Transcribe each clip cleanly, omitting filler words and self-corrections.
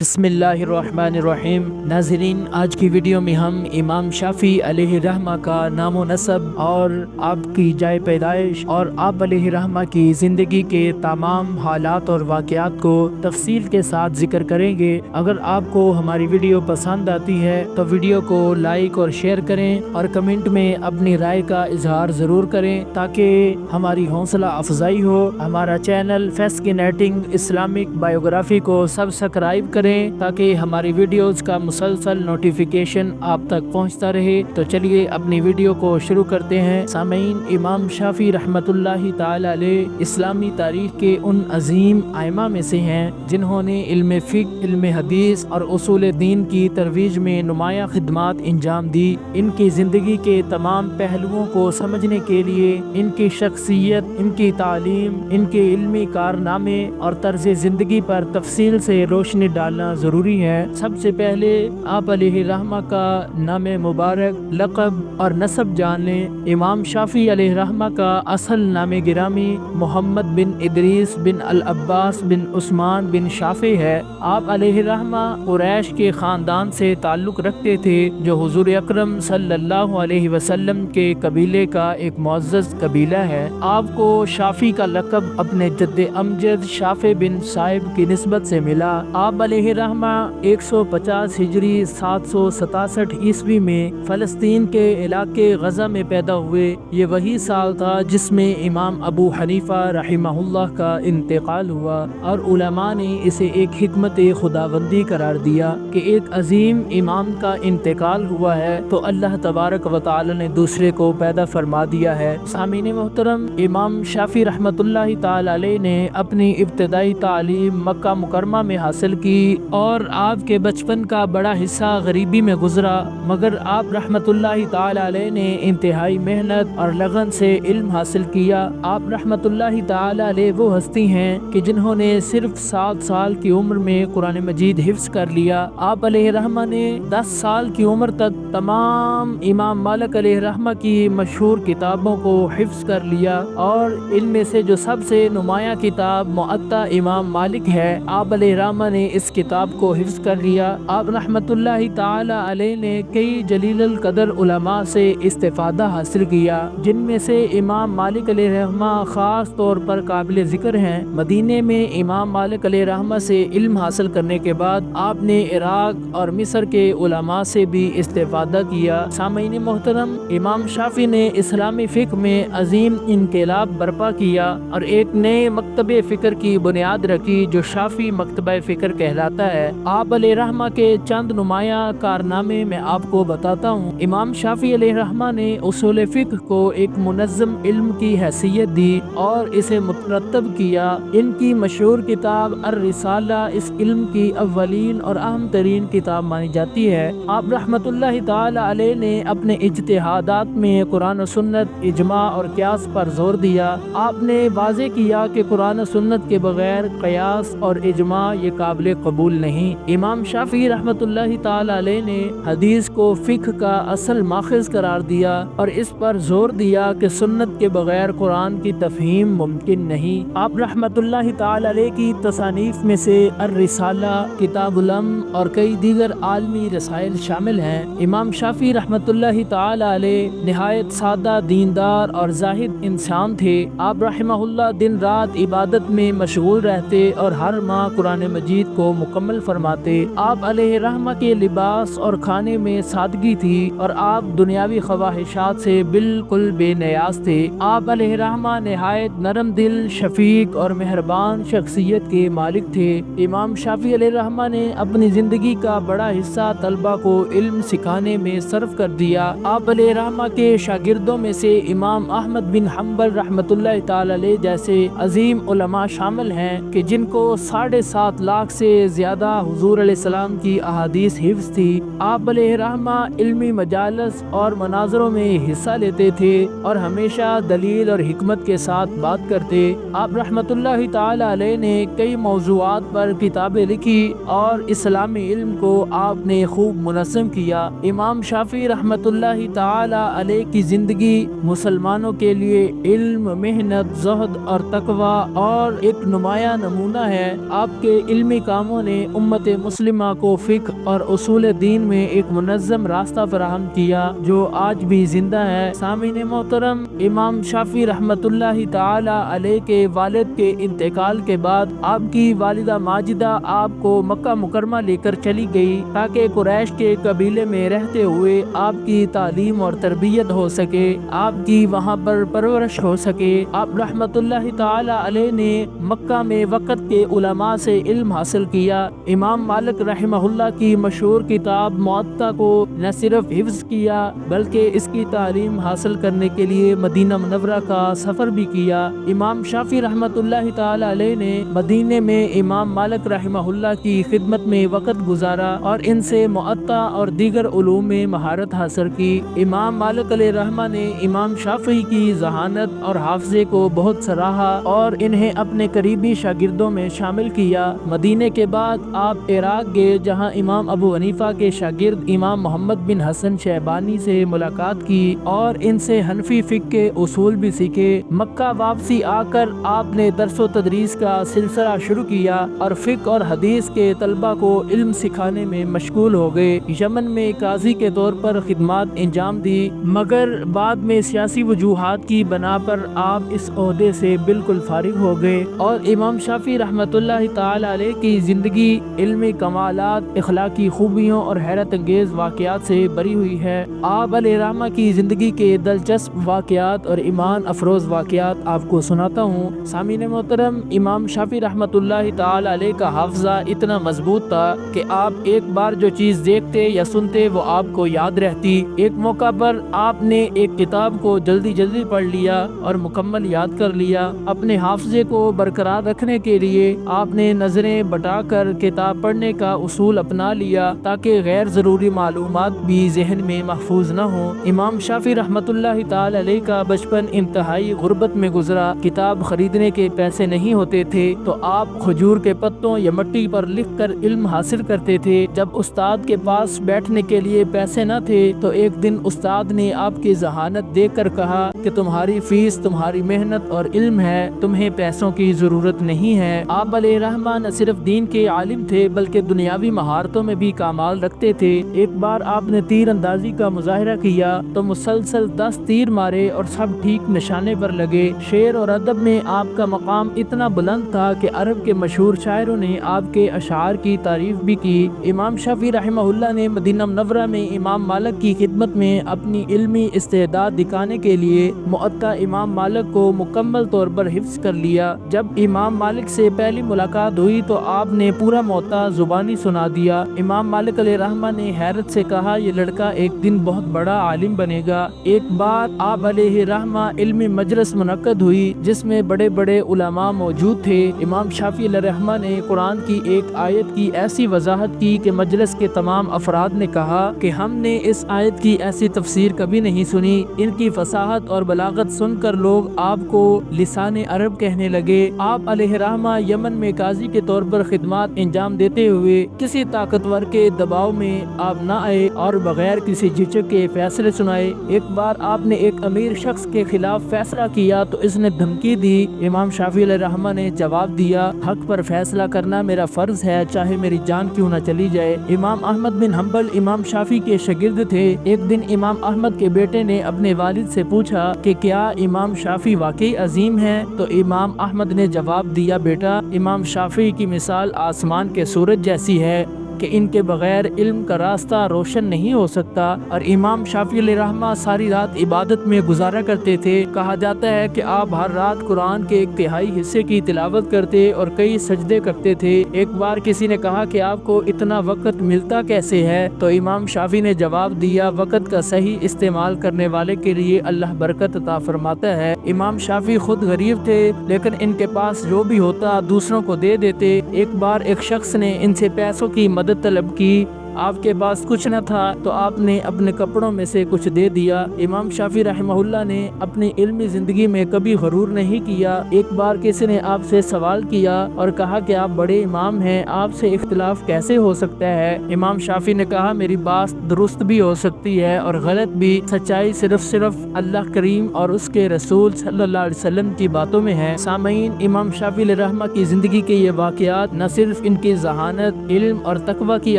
बिस्मिल्लाहिर्रहमानिर्रहीम। नाज़रीन, आज की वीडियो में हम इमाम शाफ़ी अलैहि रहमा का नाम व नसब और आपकी जाए पैदाइश और आप अलैहि रहमा की ज़िंदगी के तमाम हालात और वाक़यात को तफसील के साथ ज़िक्र करेंगे। अगर आपको हमारी वीडियो पसंद आती है तो वीडियो को लाइक और शेयर करें और कमेंट में अपनी राय का इजहार ज़रूर करें ताकि हमारी हौसला अफजाई हो। हमारा चैनल फैस्किनेटिंग इस्लामिक बायोग्राफी को सब्सक्राइब करें ताकि हमारी वीडियोस का मुसलसल नोटिफिकेशन आप तक पहुंचता रहे। तो चलिए अपनी वीडियो को शुरू करते हैं। सामीन, इमाम शाफ़ी रहमतुल्लाहि ताला अलैह इस्लामी तारीख के उन अजीम आइमा में से हैं जिन्होंने इल्म फ़िक़्ह, इल्म हदीस और उसूल दीन की तरवीज में नुमाया खिदमात अंजाम दी। इनकी ज़िंदगी के तमाम पहलुओं को समझने के लिए इनकी शख्सियत, इनकी तालीम, इनके इल्मी कारनामे और तर्ज ज़िंदगी पर तफसील से रोशनी डालना ज़रूरी है। सबसे पहले आप अलैहि रहमा का नाम मुबारक, लक़ब और नसब जान लें। इमाम शाफ़ी अलैहि रहमा का असल नाम गिरामी मोहम्मद बिन इदरीस बिन अल अब्बास बिन उस्मान बिन शाफ़ी है। आप अलैहि रहमा कुरैश के ख़ानदान से ताल्लुक़ रखते थे जो हुज़ूर अकरम सल्लल्लाहु अलैहि वसल्लम के कबीले का एक मुअज़्ज़ज़ कबीला है। आपको शाफ़ी का लक़ब अपने जद्द अमजद शाफ़ी बिन साहिब की निस्बत से मिला। आप अलैहि रहमा 150 हिजरी 767 ईस्वी में फ़लस्तीन के इलाके गज़ा में पैदा हुए। ये वही साल था जिसमें इमाम अबू हनीफा रहिमहुल्लाह का इंतकाल हुआ और उलमा ने इसे एक हिकमत खुदाबंदी करार दिया कि एक अजीम इमाम का इंतकाल हुआ है तो अल्लाह तबारक व तआला ने दूसरे को पैदा फरमा दिया है। सामीन मोहतरम, इमाम शाफ़ी रहमतुल्लाहि ताला अलैह ने अपनी इब्तदाई तालीम मक्का मुकरमा में हासिल की और आपके बचपन का बड़ा हिस्सा गरीबी में गुजरा, मगर आप रहमतुल्लाहि ताला अलैह ने इंतहाई मेहनत और लगन से इल्म हासिल किया। आप रहमतुल्लाहि ताला अलैह वो हस्ती हैं कि जिन्होंने सिर्फ 7 साल की उम्र में कुरान मजीद हिफ्ज कर लिया। आप अलैहि रहमा ने 10 साल की उम्र तक तमाम इमाम मालिक अलैहि रहमा की मशहूर किताबों को हिफ्ज कर लिया और इनमें से जो सबसे नुमाया किताब मुअत्ता इमाम मालिक है, आप अलैहि रहमा ने इस किताब को हिफ्ज कर लिया। आप रहमतुल्लाहि ताला अलैह ने कई जलील कदर उलमा से इस्तिफादा हासिल किया, जिनमें से इमाम मालिक अलैहि रहमा खास तौर पर काबिल ज़िक्र हैं। मदीने में इमाम मालिक अलैहि रहमा से इल्म हासिल करने के बाद आपने इराक और मिस्र के उलमा से भी इस्तिफादा किया। सामीन मोहतरम, इमाम शाफ़ी ने इस्लामी फ़िक़्ह में अजीम इनकलाब बर्पा किया और एक नए मकतबे फ़िक्र की बुनियाद रखी जो शाफ़ी मकतबा फ़िक्र कहलाता है। आप अलैहि रहमा के चंद नुमाया कारनामे मैं आपको बताता हूँ। इमाम शाफ़ी अलैहि रहमा ने उसूल फ़िक़्ह को एक मुनज़्ज़म इल्म की हैसियत दी और इसे मुतरत्तब किया। इनकी मशहूर किताब अर-रिसाला इस इल्म की अव्वलीन और अहम तरीन किताब मानी जाती है। आप रहमतुल्लाहि ताला अलैह ने अपने इज्तिहादात में कुरान और सुन्नत, इजमा और क़ियास पर जोर दिया। आपने वाज़े किया कि कुरान और सुन्नत के बगैर क़ियास और इजमा ये काबिल कबूल नहीं। इमाम शाफ़ी रहमतुल्लाहि ताला अलैह ने हदीस को फ़िक़्ह का असल माखज़ करार दिया और इस पर जोर दिया कि सुन्नत के बगैर कुरान की तफ़हीम मुमकिन नहीं। आप रहमतुल्लाहि ताला अलैह की तसानीफ़ में से अर-रिसाला, किताबुल अम्न और कई दीगर आलमी रसाइल शामिल हैं। इमाम शाफ़ी रहमतुल्लाहि ताला अलैह निहायत सादा, दीनदार और ज़ाहिद इंसान थे। आप रहमहुल्लाह दिन रात इबादत में मशगूल रहते और हर माह कुरान मजीद को मुकम्मल फरमाते। आप अलैहि रहमा के लिबास और खाने में सादगी थी और आप दुनियावी ख्वाहिशात से बिल्कुल बेनियाज थे। आप अलैहि रहमा निहायत नरम दिल, शफीक और मेहरबान शख्सियत के मालिक थे। इमाम शाफ़ी अलैहि रहमा ने अपनी ज़िंदगी का बड़ा हिस्सा तलबा को इल्म सिखाने में सर्फ कर दिया। आप अलैहि रहमा के शागिर्दों में से इमाम अहमद बिन हम्बल रहमतुल्लाहि ताला अलैह जैसे अजीम उलमा शामिल हैं कि जिनको 7.5 लाख से ज़्यादा हुज़ूर अलैहिस्सलाम की अहादीस हिफ्ज़ थी। आप अलैहि रहमा इल्मी मजालस और मनाज़रों में हिस्सा लेते थे और हमेशा दलील और हिकमत के साथ बात करते। आप रहमतुल्लाहि ताला अलैह ने कई मौज़ूआत पर किताबें लिखी और इस्लामी इल्म को आपने खूब मुनज़्ज़म किया। इमाम शाफ़ी रहमतुल्लाहि ताला अलैह की ज़िंदगी मुसलमानों के लिए इल्म, मेहनत, ज़ुहद और तकवा और एक नुमाया नमूना है। आपके इल्मी कामों نے उम्मत मुस्लिमा को फ़िक़्ह और उसूल दीन में एक मुनज़्ज़म रास्ता फराहम किया जो आज भी ज़िंदा है। सामीन मोहतरम, इमाम शाफ़ी रहमतुल्लाहि ताला अलैह के वालिद के इंतकाल के बाद आपकी वालिदा माजिदा आपको मक्का मुकरमा लेकर चली गई ताकि कुरैश के कबीले में रहते हुए आपकी तालीम और तरबियत हो सके, आपकी वहाँ पर परवरिश हो सके। आप रहमतुल्लाहि ताला अलैह ने मक्का में वक़्त के उलमा से इल्म हासिल किया। इमाम मालिक रहमहुल्लाह की मशहूर किताब मुअत्ता को न सिर्फ हिफ्ज़ किया बल्कि इसकी तालीम हासिल करने के लिए मदीना मुनव्वरा का सफ़र भी किया। इमाम शाफ़ी रहमतुल्लाहि ताला अलैह ने मदीने में इमाम मालिक रहमहुल्लाह की खिदमत में वक़्त गुजारा और इनसे मुअत्ता और दीगर उलूम में महारत हासिल की। इमाम मालिक अलैहि रहमा ने इमाम शाफ़ी की ज़हानत और हाफ़ज़े को बहुत सराहा और इन्हें अपने करीबी शागिर्दों में शामिल किया। मदीने के बाद आप इराक़ गए जहां इमाम अबू हनीफ़ा के शागिर्द इमाम मोहम्मद बिन हसन शैबानी से मुलाकात की और इनसे हनफी फ़िक़्ह के उसूल भी सीखे। मक्का वापसी आकर आपने दर्स व तदरीस का सिलसिला शुरू किया और फ़िक़्ह और हदीस के तलबा को इल्म सिखाने में मशगूल हो गए। यमन में काजी के तौर पर खिदमत इंजाम दी, मगर बाद में सियासी वजूहात की बना पर आप इस ओहदे से बिल्कुल फारिग हो गए और इमाम शाफ़ी रहमतुल्लाहि ताला अलैह की ज़िंदगी इल्मी कमालात, इखलाकी खूबियों और हैरत अंगेज़ वाक़यात से भरी हुई है। आप अलैहिर्रहमा की ज़िंदगी के दिलचस्प वाक़यात और ईमान अफरोज़ वाक़यात आपको सुनाता हूँ। सामीन मोहतरम, इमाम शाफ़ी रहमतुल्लाहि ताला अलैह का हाफ़ज़ा इतना मजबूत था कि आप एक बार जो चीज़ देखते या सुनते वो आपको याद रहती। एक मौका पर आपने एक किताब को जल्दी जल्दी पढ़ लिया और मुकम्मल याद कर लिया। अपने हाफ़ज़े को बरकरार रखने के लिए आपने नज़रें बटाकर किताब पढ़ने का उसूल अपना लिया ताकि गैर ज़रूरी मालूमात भी जहन में महफूज न हो। इमाम शाफ़ी रहमतुल्लाहि ताला अलैह का बचपन इंतहाई गुर्बत में गुजरा। किताब खरीदने के पैसे नहीं होते थे तो आप खजूर के पत्तों या मिट्टी पर लिख कर इल्म हासिल करते थे। जब उस्ताद के पास बैठने के लिए पैसे न थे तो एक दिन उस्ताद ने आपकी ज़हानत देकर कहा कि तुम्हारी फीस तुम्हारी मेहनत और इल्म है, तुम्हें पैसों की ज़रूरत नहीं है। आप अलैहिर्रहमा न सिर्फ दीन के आलिम थे बल्कि दुनियावी महारतों में भी कमाल रखते थे। एक बार आपने तीर अंदाजी का मुजाहिरा किया तो मुसलसल 10 तीर मारे और सब ठीक निशाने पर लगे। शेर और अदब में आपका मकाम इतना बुलंद था कि अरब के मशहूर शायरों ने आपके अशार की तारीफ भी की। इमाम शाफ़ी रहमहुल्लाह ने मदीना मुनव्वरा में इमाम मालिक की खिदमत में अपनी इल्मी इस्तेदाद दिखाने के लिए मुअत्ता इमाम मालिक को मुकम्मल तौर पर हिफ्ज़ कर लिया। जब इमाम मालिक से पहली मुलाकात हुई तो आपने पूरा मुअत्ता ज़ुबानी सुना दिया। इमाम मालिक अलैहिर्रहमा ने हैरत से कहा, ये लड़का एक दिन बहुत बड़ा आलिम बनेगा। एक बार आप अलैहिर्रहमा इल्मी मजलिस मुनक्कद हुई जिसमें बड़े बड़े उलमा मौजूद थे। इमाम शाफ़ी अलैहिर्रहमा ने कुरान की एक आयत की ऐसी वजाहत की कि मजलिस के तमाम अफराद ने कहा कि हमने इस आयत की ऐसी तफसीर कभी नहीं सुनी। इनकी फसाहत और बलागत सुनकर लोग आपको लिसाने अरब कहने लगे। आप अलैहिर्रहमा यमन में काजी के तौर पर खिदमत इंजाम देते हुए किसी ताकतवर के दबाव में आप न आए और बगैर किसी झिझक के फैसले सुनाए। एक बार आपने एक अमीर शख्स के खिलाफ फैसला किया तो इसने धमकी दी। इमाम शाफ़ी अलैहिर्रहमा ने जवाब दिया, हक पर फैसला करना मेरा फ़र्ज है, चाहे मेरी जान क्यों न चली जाए। इमाम अहमद बिन हम्बल इमाम शाफ़ी के शागिर्द थे। एक दिन इमाम अहमद के बेटे ने अपने वालिद से पूछा कि क्या इमाम शाफ़ी वाकई अजीम हैं? तो इमाम अहमद ने जवाब दिया, बेटा, इमाम शाफ़ी की मिसाल आसमान के सूरज जैसी है कि इनके बगैर इल्म का रास्ता रोशन नहीं हो सकता। और इमाम शाफ़ी अलैहिर्रहमा सारी रात इबादत में गुजारा करते थे। कहा जाता है कि आप हर रात कुरान के एक तिहाई हिस्से की तिलावत करते और कई सजदे करते थे। एक बार किसी ने कहा कि आपको इतना वक़्त मिलता कैसे है? तो इमाम शाफ़ी ने जवाब दिया, वक़्त का सही इस्तेमाल करने वाले के लिए अल्लाह बरकत अता फरमाता है। इमाम शाफ़ी खुद गरीब थे लेकिन इनके पास जो भी होता दूसरों को दे देते। एक बार एक शख्स ने इनसे पैसों की मदद तलब की। آپ کے پاس کچھ نہ تھا تو آپ نے اپنے کپڑوں میں سے کچھ دے دیا۔ امام شافعی رحمہ اللہ نے اپنی علمی زندگی میں کبھی غرور نہیں کیا۔ ایک بار کسی نے آپ سے سوال کیا اور کہا کہ آپ بڑے امام ہیں، آپ سے اختلاف کیسے ہو سکتا ہے؟ امام شافعی نے کہا میری بات درست بھی ہو سکتی ہے اور غلط بھی، سچائی صرف اللہ کریم اور اس کے رسول صلی اللہ علیہ وسلم کی باتوں میں ہے۔ سامعین، امام شافعی علیہ رحمہ کی زندگی کے یہ واقعات نہ صرف ان کی ذہانت، علم اور تقوی کی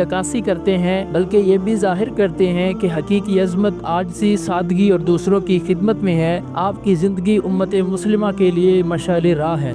عکاسی کرتے ہیں بلکہ یہ بھی ظاہر کرتے ہیں کہ حقیقی عظمت عاجزی، سادگی اور دوسروں کی خدمت میں ہے۔ آپ کی زندگی امت مسلمہ کے لیے مشعل راہ ہے۔